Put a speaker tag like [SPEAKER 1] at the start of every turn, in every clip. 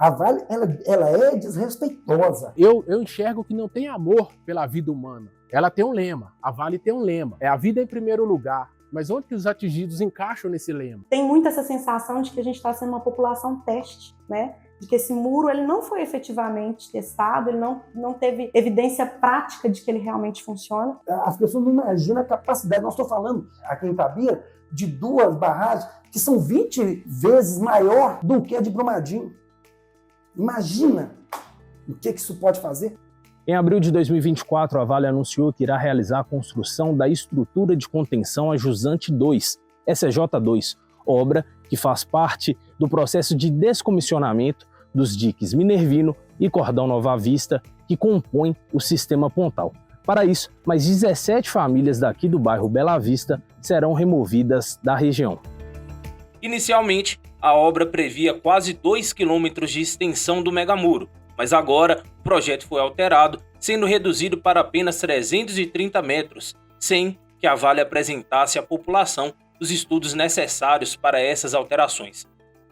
[SPEAKER 1] A Vale, ela é desrespeitosa.
[SPEAKER 2] Eu enxergo que não tem amor pela vida humana. Ela tem um lema, a Vale tem um lema, é a vida em primeiro lugar. Mas onde que os atingidos encaixam nesse lema?
[SPEAKER 3] Tem muito essa sensação de que a gente está sendo uma população teste, né? De que esse muro ele não foi efetivamente testado, ele não teve evidência prática de que ele realmente funciona.
[SPEAKER 1] As pessoas não imaginam a capacidade. Nós estamos falando aqui em Itabira de 2 barragens que são 20 vezes maior do que a de Brumadinho. Imagina o que isso pode fazer.
[SPEAKER 4] Em abril de 2024, a Vale anunciou que irá realizar a construção da estrutura de contenção a Jusante 2, SJ2, obra que faz parte do processo de descomissionamento dos diques Minervino e Cordão Nova Vista, que compõem o sistema Pontal. Para isso, mais 17 famílias daqui do bairro Bela Vista serão removidas da região.
[SPEAKER 5] Inicialmente, a obra previa quase 2 quilômetros de extensão do megamuro, mas agora o projeto foi alterado, sendo reduzido para apenas 330 metros, sem que a Vale apresentasse à população os estudos necessários para essas alterações.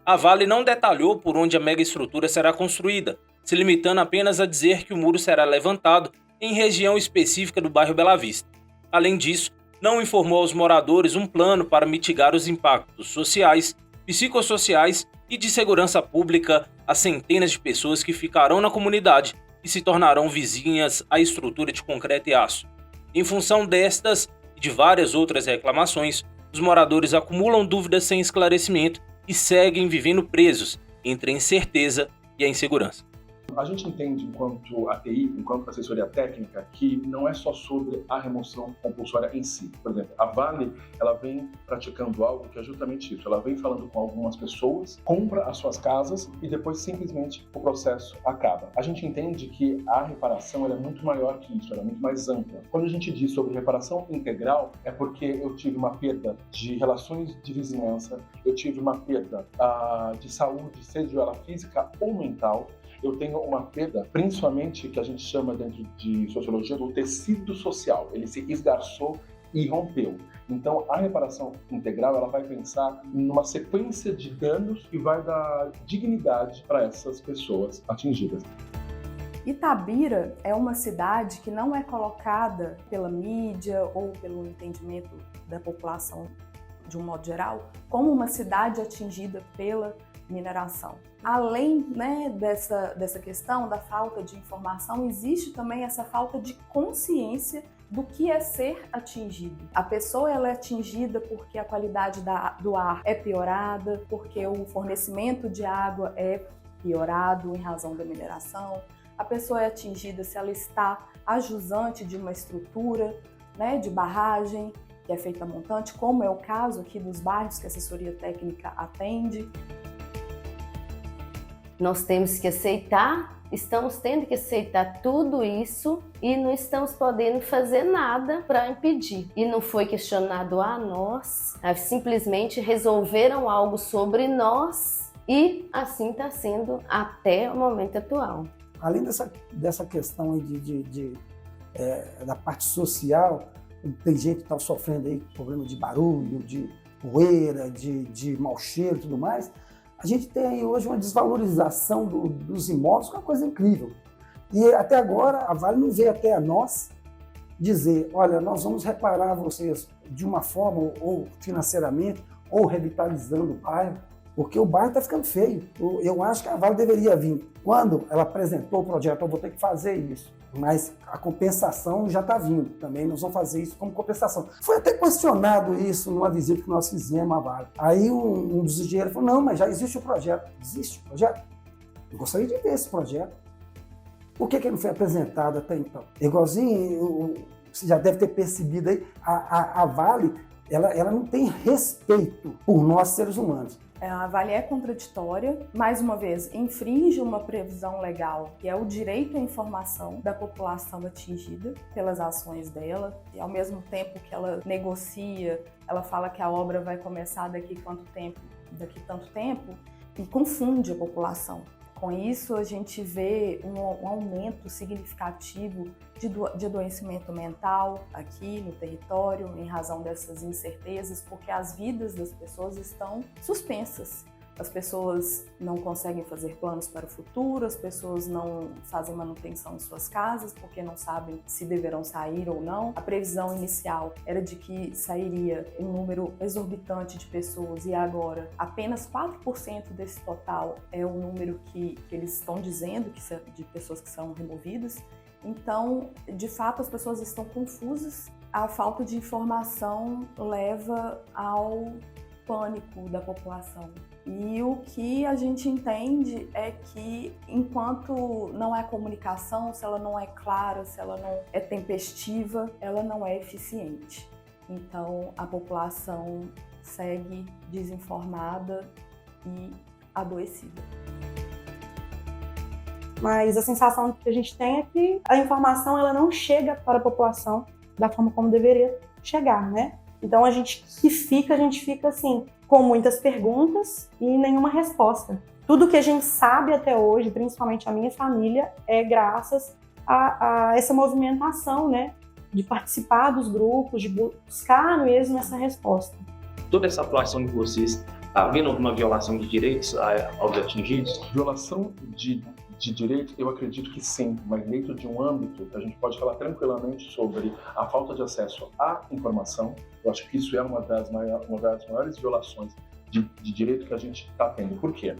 [SPEAKER 5] A Vale não detalhou por onde a megaestrutura será construída, se limitando apenas a dizer que o muro será levantado em região específica do bairro Bela Vista. Além disso, não informou aos moradores um plano para mitigar os impactos sociais, psicossociais e de segurança pública às centenas de pessoas que ficarão na comunidade e se tornarão vizinhas à estrutura de concreto e aço. Em função destas e de várias outras reclamações, os moradores acumulam dúvidas sem esclarecimento e seguem vivendo presos entre a incerteza e a insegurança.
[SPEAKER 6] A gente entende, enquanto ATI, enquanto assessoria técnica, que não é só sobre a remoção compulsória em si. Por exemplo, a Vale, ela vem praticando algo que é justamente isso. Ela vem falando com algumas pessoas, compra as suas casas e depois simplesmente o processo acaba. A gente entende que a reparação ela é muito maior que isso, ela é muito mais ampla. Quando a gente diz sobre reparação integral, é porque eu tive uma perda de relações de vizinhança, eu tive uma perda de saúde, seja ela física ou mental. Eu tenho uma perda, principalmente, que a gente chama dentro de sociologia do tecido social. Ele se esgarçou e rompeu. Então, a reparação integral, ela vai pensar numa sequência de danos e vai dar dignidade para essas pessoas atingidas.
[SPEAKER 3] Itabira é uma cidade que não é colocada pela mídia ou pelo entendimento da população de um modo geral como uma cidade atingida pela mineração. Além, dessa questão da falta de informação, existe também essa falta de consciência do que é ser atingido. A pessoa ela é atingida porque a qualidade do ar é piorada, porque o fornecimento de água é piorado em razão da mineração. A pessoa é atingida se ela está a jusante de uma estrutura, de barragem, que é feita montante, como é o caso aqui dos bairros que a assessoria técnica atende.
[SPEAKER 7] Nós temos que aceitar, estamos tendo que aceitar tudo isso e não estamos podendo fazer nada para impedir. E não foi questionado a nós, simplesmente resolveram algo sobre nós e assim está sendo até o momento atual.
[SPEAKER 1] Além dessa questão aí da parte social, tem gente que está sofrendo aí problema de barulho, de poeira, de mau cheiro e tudo mais. A gente tem aí hoje uma desvalorização dos imóveis, que é uma coisa incrível. E até agora a Vale não veio até a nós dizer, olha, nós vamos reparar vocês de uma forma, ou financeiramente, ou revitalizando o bairro, porque o bairro está ficando feio. Eu acho que a Vale deveria vir. Quando ela apresentou o projeto, eu vou ter que fazer isso. Mas a compensação já está vindo também, nós vamos fazer isso como compensação. Foi até questionado isso numa visita que nós fizemos à Vale. Aí um dos engenheiros falou, não, mas já existe o projeto. Existe o projeto? Eu gostaria de ver esse projeto. Por que ele não foi apresentado até então? Igualzinho, você já deve ter percebido aí, a Vale, ela não tem respeito por nós seres humanos.
[SPEAKER 3] A Vale é contraditória, mais uma vez, infringe uma previsão legal, que é o direito à informação da população atingida pelas ações dela, e ao mesmo tempo que ela negocia, ela fala que a obra vai começar daqui tanto tempo, e confunde a população. Com isso, a gente vê um aumento significativo de adoecimento mental aqui no território, em razão dessas incertezas, porque as vidas das pessoas estão suspensas. as pessoas não conseguem fazer planos para o futuro, as pessoas não fazem manutenção em suas casas porque não sabem se deverão sair ou não. A previsão inicial era de que sairia um número exorbitante de pessoas e agora apenas 4% desse total é o número que eles estão dizendo de pessoas que são removidas. Então, de fato, as pessoas estão confusas. A falta de informação leva ao pânico da população. E o que a gente entende é que enquanto não é comunicação, se ela não é clara, se ela não é tempestiva, ela não é eficiente. Então, a população segue desinformada e adoecida.
[SPEAKER 8] Mas a sensação que a gente tem é que a informação ela não chega para a população da forma como deveria chegar, né? Então a gente fica assim, com muitas perguntas e nenhuma resposta. Tudo que a gente sabe até hoje, principalmente a minha família, é graças a essa movimentação, né? De participar dos grupos, de buscar mesmo essa resposta.
[SPEAKER 9] Toda essa atuação de vocês, está havendo alguma violação de direitos aos atingidos?
[SPEAKER 6] Violação de direitos, eu acredito que sim, mas dentro de um âmbito, a gente pode falar tranquilamente sobre a falta de acesso à informação. Eu acho que isso é uma das maiores violações de direito que a gente está tendo. Por quê?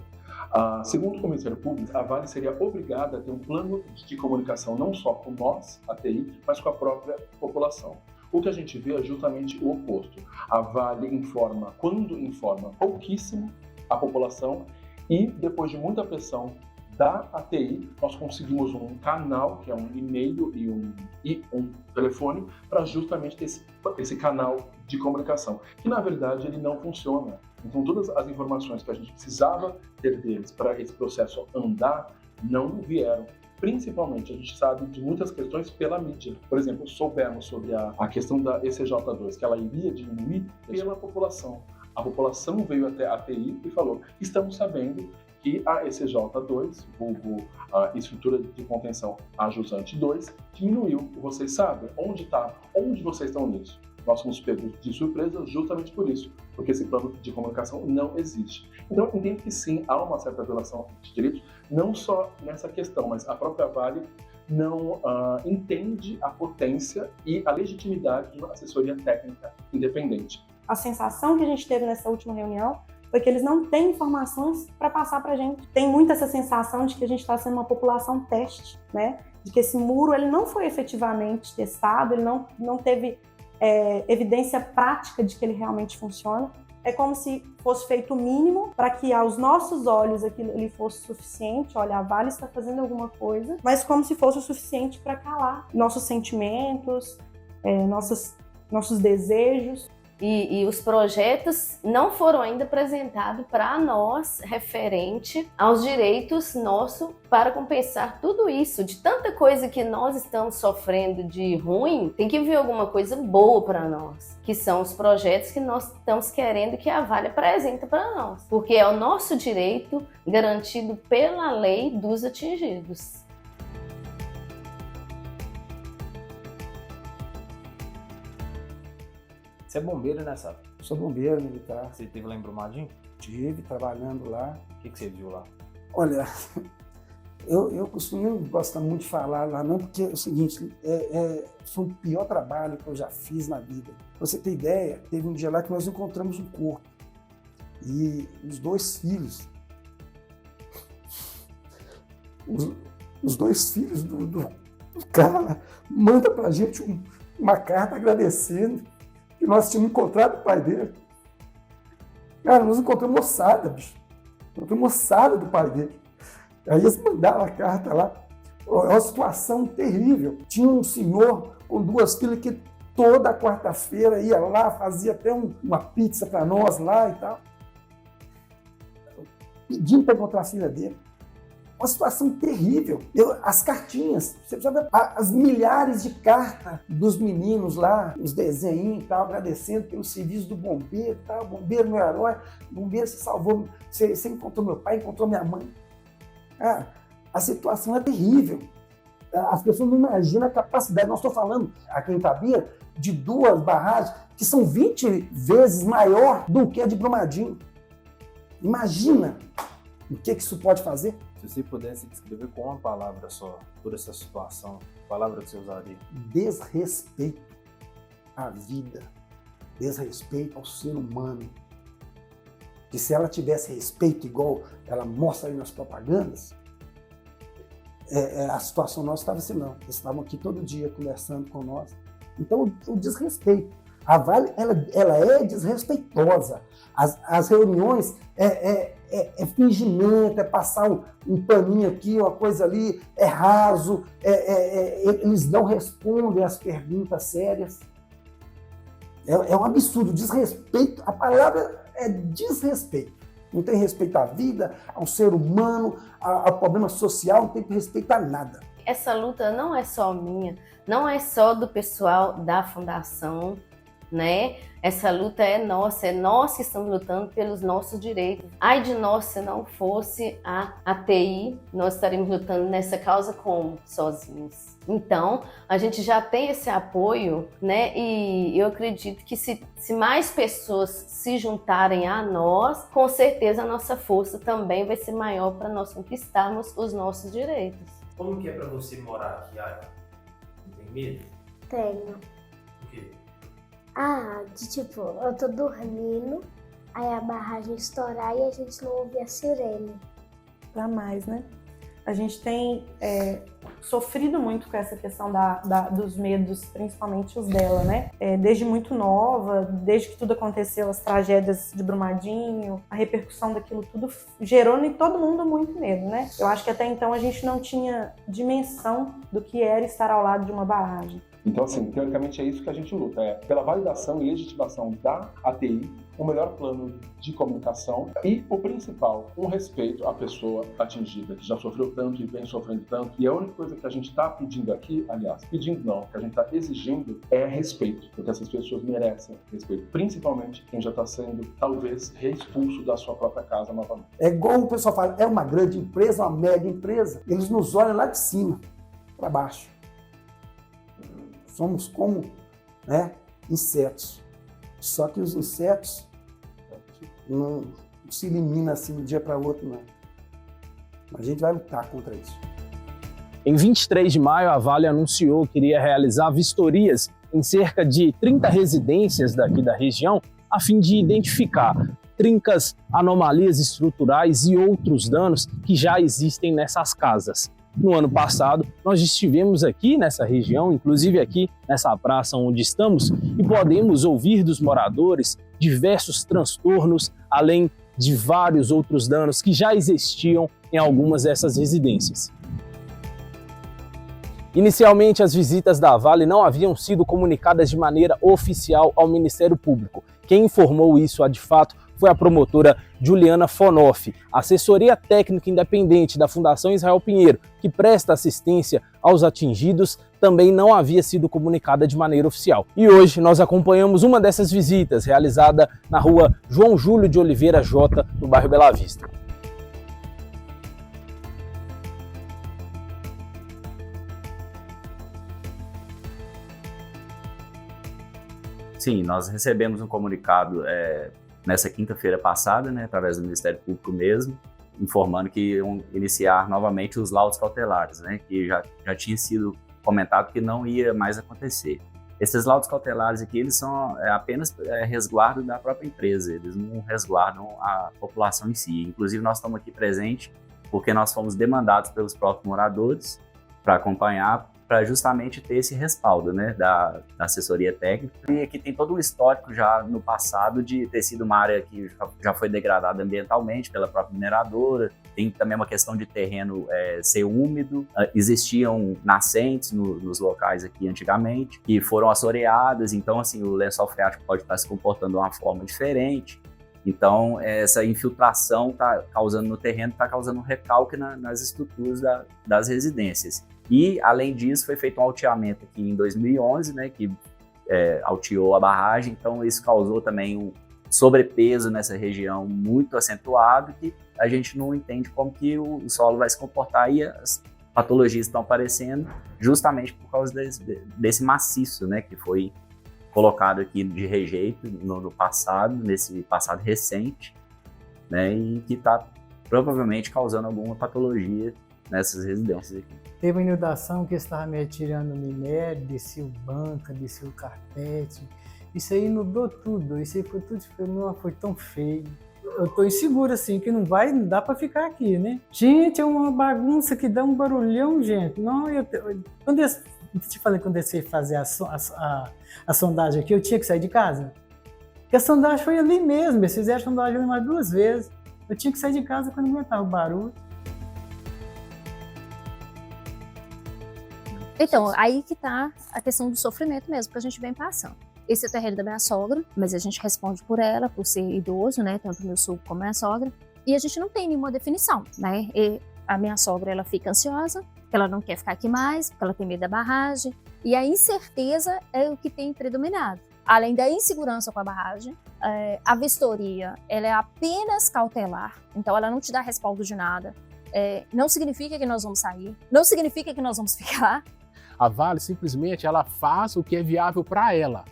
[SPEAKER 6] Segundo o Ministério Público, a Vale seria obrigada a ter um plano de comunicação não só com nós, a TI, mas com a própria população. O que a gente vê é justamente o oposto. A Vale informa, quando informa, pouquíssimo a população e, depois de muita pressão da ATI, nós conseguimos um canal, que é um e-mail e um telefone, para justamente ter esse canal de comunicação, que na verdade ele não funciona. Então todas as informações que a gente precisava ter deles para esse processo andar, não vieram. Principalmente, a gente sabe de muitas questões pela mídia. Por exemplo, soubemos sobre a questão da ECJ2, que ela iria diminuir pela população. A população veio até a ATI e falou, estamos sabendo que a ECJ2, vulgo a estrutura de contenção ajusante 2, diminuiu. Vocês sabem onde vocês estão nisso? Nós fomos pegos de surpresa justamente por isso, porque esse plano de comunicação não existe. Então, eu entendo que sim, há uma certa violação de direitos, não só nessa questão, mas a própria Vale não entende a potência e a legitimidade de uma assessoria técnica independente.
[SPEAKER 8] A sensação que a gente teve nessa última reunião foi que eles não têm informações para passar para a gente. Tem muito essa sensação de que a gente está sendo uma população teste, né? De que esse muro ele não foi efetivamente testado, ele não teve evidência prática de que ele realmente funciona. É como se fosse feito o mínimo para que aos nossos olhos aquilo ali fosse suficiente. Olha, a Vale está fazendo alguma coisa, mas como se fosse o suficiente para calar nossos sentimentos, nossos desejos.
[SPEAKER 7] E os projetos não foram ainda apresentados para nós, referente aos direitos nossos, para compensar tudo isso. De tanta coisa que nós estamos sofrendo de ruim, tem que vir alguma coisa boa para nós, que são os projetos que nós estamos querendo que a Vale apresente para nós. Porque é o nosso direito garantido pela lei dos atingidos.
[SPEAKER 4] Você é bombeiro, né, Sábio?
[SPEAKER 1] Sou bombeiro militar.
[SPEAKER 4] Você esteve lá em Brumadinho?
[SPEAKER 1] Tive, trabalhando lá.
[SPEAKER 4] O que você viu lá?
[SPEAKER 1] Olha, eu costumo não gostar muito de falar lá não, porque é o seguinte, foi o pior trabalho que eu já fiz na vida. Pra você ter ideia, teve um dia lá que nós encontramos um corpo. E os dois filhos, os dois filhos do cara mandam pra gente uma carta agradecendo que nós tínhamos encontrado o pai dele. Cara, nós encontramos moçada, bicho. Encontramos moçada do pai dele. Aí eles mandaram a carta lá. É uma situação terrível. Tinha um senhor com duas filhas que toda quarta-feira ia lá, fazia até uma pizza para nós lá e tal. Pedindo para encontrar a filha dele. Uma situação terrível. As cartinhas, você precisa ver as milhares de cartas dos meninos lá, os desenhos e tal, agradecendo pelo serviço do bombeiro e tal. Bombeiro, meu herói, bombeiro, você salvou, você encontrou meu pai, encontrou minha mãe. Cara, a situação é terrível. As pessoas não imaginam a capacidade. Nós estamos falando aqui em Itabira de 2 barragens que são 20 vezes maior do que a de Brumadinho. Imagina o que isso pode fazer?
[SPEAKER 4] Se você pudesse descrever com uma palavra só toda essa situação, que palavra que você usaria?
[SPEAKER 1] Desrespeito à vida, desrespeito ao ser humano. Que se ela tivesse respeito igual ela mostra aí nas propagandas, a situação nossa estava assim, não. Eles estavam aqui todo dia conversando com nós. Então, o desrespeito. A Vale, ela é desrespeitosa. As reuniões é fingimento, é passar um paninho aqui, uma coisa ali, é raso, eles não respondem às perguntas sérias. É um absurdo, desrespeito, a palavra é desrespeito. Não tem respeito à vida, ao ser humano, ao problema social, não tem respeito a nada.
[SPEAKER 7] Essa luta não é só minha, não é só do pessoal da fundação, né? Essa luta é nós que estamos lutando pelos nossos direitos. Ai de nós se não fosse a ATI, nós estaríamos lutando nessa causa como? Sozinhos. Então, a gente já tem esse apoio, né? E eu acredito que se mais pessoas se juntarem a nós, com certeza a nossa força também vai ser maior para nós conquistarmos os nossos direitos.
[SPEAKER 9] Como que é para você morar aqui, Aya? Não tem medo?
[SPEAKER 10] Tenho.
[SPEAKER 9] Por quê?
[SPEAKER 10] Eu tô dormindo, aí a barragem estourar e a gente não ouvir a sirene.
[SPEAKER 8] Jamais, né? A gente tem sofrido muito com essa questão dos medos, principalmente os dela, né? Desde muito nova, desde que tudo aconteceu, as tragédias de Brumadinho, a repercussão daquilo tudo gerou em todo mundo muito medo, né? Eu acho que até então a gente não tinha dimensão do que era estar ao lado de uma barragem.
[SPEAKER 6] Então, assim, teoricamente é isso que a gente luta, pela validação e legitimação da ATI, o melhor plano de comunicação e, o principal, um respeito à pessoa atingida, que já sofreu tanto e vem sofrendo tanto. E a única coisa que a gente está pedindo aqui, aliás, pedindo não, que a gente está exigindo é respeito, porque essas pessoas merecem respeito, principalmente quem já está sendo, talvez, reexpulso da sua própria casa novamente.
[SPEAKER 1] É igual o pessoal fala, é uma grande empresa, uma média empresa, eles nos olham lá de cima para baixo. Somos como, né, insetos. Só que os insetos não se eliminam assim de um dia para o outro, não. A gente vai lutar contra isso.
[SPEAKER 4] Em 23 de maio, a Vale anunciou que iria realizar vistorias em cerca de 30 residências daqui da região, a fim de identificar trincas, anomalias estruturais e outros danos que já existem nessas casas. No ano passado, nós estivemos aqui nessa região, inclusive aqui nessa praça onde estamos, e podemos ouvir dos moradores diversos transtornos, além de vários outros danos que já existiam em algumas dessas residências. Inicialmente, as visitas da Vale não haviam sido comunicadas de maneira oficial ao Ministério Público. Quem informou isso, de fato, foi a promotora Juliana Fonoff, assessoria técnica independente da Fundação Israel Pinheiro, que presta assistência aos atingidos, também não havia sido comunicada de maneira oficial. E hoje nós acompanhamos uma dessas visitas, realizada na rua João Júlio de Oliveira J, no bairro Bela Vista.
[SPEAKER 11] Sim, nós recebemos um comunicado nessa quinta-feira passada, né, através do Ministério Público mesmo, informando que iam iniciar novamente os laudos cautelares, né, que já tinha sido comentado que não ia mais acontecer. Esses laudos cautelares aqui, eles são apenas resguardo da própria empresa, eles não resguardam a população em si. Inclusive, nós estamos aqui presentes porque nós fomos demandados pelos próprios moradores para acompanhar, para justamente ter esse respaldo, né, da assessoria técnica. E aqui tem todo um histórico já no passado de ter sido uma área que já foi degradada ambientalmente pela própria mineradora. Tem também uma questão de terreno ser úmido. Existiam nascentes nos locais aqui antigamente, que foram assoreadas. Então, assim, o lençol freático pode estar se comportando de uma forma diferente. Então, essa infiltração está causando no terreno, está causando um recalque nas estruturas das residências. E, além disso, foi feito um alteamento aqui em 2011, né, que alteou a barragem, então isso causou também um sobrepeso nessa região muito acentuado, que a gente não entende como que o solo vai se comportar e as patologias estão aparecendo justamente por causa desse maciço, né, que foi colocado aqui de rejeito no passado, nesse passado recente. né, e que está provavelmente causando alguma patologia nessas residências aqui.
[SPEAKER 12] Teve uma inundação que estava me atirando minério, desceu banca, desceu carpete. Isso aí inundou tudo, isso aí foi tudo, foi tão feio. Eu tô inseguro assim, que não dá para ficar aqui, né? Gente, é uma bagunça que dá um barulhão, gente. Não, quando eu te falei, quando eu comecei a fazer a sondagem aqui, eu tinha que sair de casa. Porque a sondagem foi ali mesmo, eles fizeram a sondagem mais 2 vezes. Eu tinha que sair de casa quando não aguentava o barulho.
[SPEAKER 13] Então, aí que tá a questão do sofrimento mesmo, que a gente vem passando. Esse é o terreno da minha sogra, mas a gente responde por ela, por ser idoso, né? Tanto o meu sogro como a minha sogra. E a gente não tem nenhuma definição, né? E a minha sogra, ela fica ansiosa, porque ela não quer ficar aqui mais, porque ela tem medo da barragem. E a incerteza é o que tem predominado. Além da insegurança com a barragem, a vistoria, ela é apenas cautelar, então ela não te dá respaldo de nada. Não significa que nós vamos sair, não significa que nós vamos ficar.
[SPEAKER 2] A Vale simplesmente ela faz o que é viável para ela.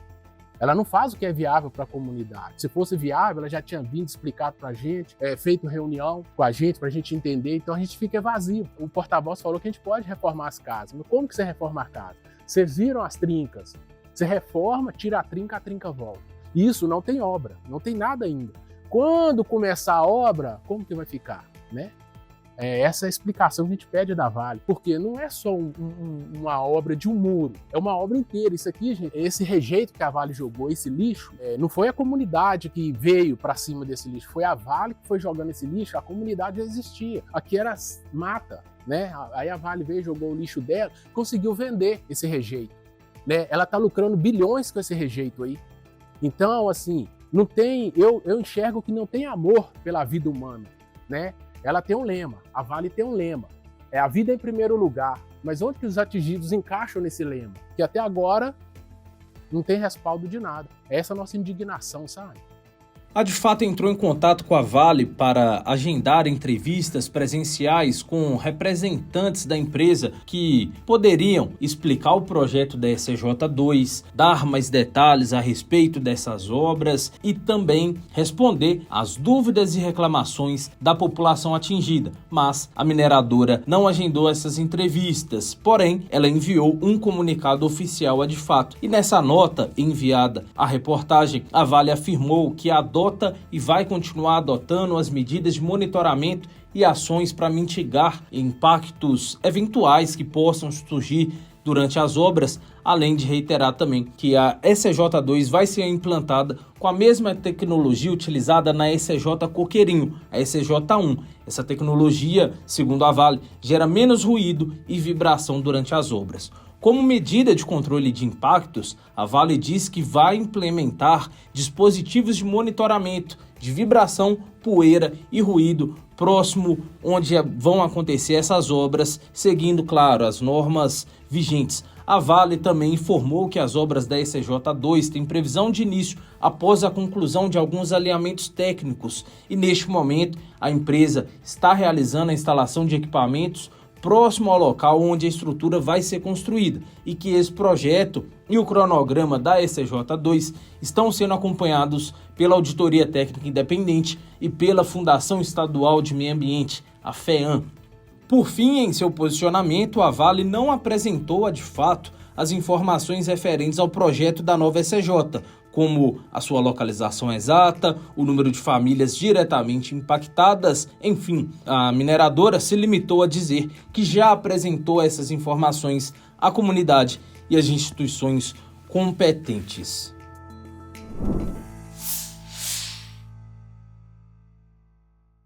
[SPEAKER 2] Ela não faz o que é viável para a comunidade. Se fosse viável, ela já tinha vindo explicado para a gente, feito reunião com a gente, para a gente entender, então a gente fica vazio. O porta-voz falou que a gente pode reformar as casas. Mas como que você reforma a casa? Vocês viram as trincas? Você reforma, tira a trinca volta. Isso não tem obra, não tem nada ainda. Quando começar a obra, como que vai ficar, né? Essa é a explicação que a gente pede da Vale, porque não é só uma obra de um muro, é uma obra inteira. Isso aqui, gente, esse rejeito que a Vale jogou, esse lixo, não foi a comunidade que veio para cima desse lixo, foi a Vale que foi jogando esse lixo, a comunidade já existia. Aqui era mata, né? Aí a Vale veio, jogou o lixo dela, conseguiu vender esse rejeito, né? Ela está lucrando bilhões com esse rejeito aí. Então, assim, não tem, eu enxergo que não tem amor pela vida humana, né? Ela tem um lema, a Vale tem um lema, é a vida em primeiro lugar. Mas onde que os atingidos encaixam nesse lema? Que até agora não tem respaldo de nada. Essa é a nossa indignação, sabe?
[SPEAKER 4] A Adfato entrou em contato com a Vale para agendar entrevistas presenciais com representantes da empresa que poderiam explicar o projeto da SCJ2, dar mais detalhes a respeito dessas obras e também responder às dúvidas e reclamações da população atingida. Mas a mineradora não agendou essas entrevistas, porém ela enviou um comunicado oficial à Adfato. E nessa nota enviada à reportagem, a Vale afirmou que adota e vai continuar adotando as medidas de monitoramento e ações para mitigar impactos eventuais que possam surgir durante as obras, além de reiterar também que a SCJ2 vai ser implantada com a mesma tecnologia utilizada na SCJ Coqueirinho, a SCJ1. Essa tecnologia, segundo a Vale, gera menos ruído e vibração durante as obras. Como medida de controle de impactos, a Vale diz que vai implementar dispositivos de monitoramento de vibração, poeira e ruído próximo onde vão acontecer essas obras, seguindo, claro, as normas vigentes. A Vale também informou que as obras da SCJ2 têm previsão de início após a conclusão de alguns alinhamentos técnicos e, neste momento, a empresa está realizando a instalação de equipamentos próximo ao local onde a estrutura vai ser construída e que esse projeto e o cronograma da SCJ2 estão sendo acompanhados pela Auditoria Técnica Independente e pela Fundação Estadual de Meio Ambiente, a FEAM. Por fim, em seu posicionamento, a Vale não apresentou a Adfato as informações referentes ao projeto da nova SCJ, como a sua localização exata, o número de famílias diretamente impactadas, enfim, a mineradora se limitou a dizer que já apresentou essas informações à comunidade e às instituições competentes.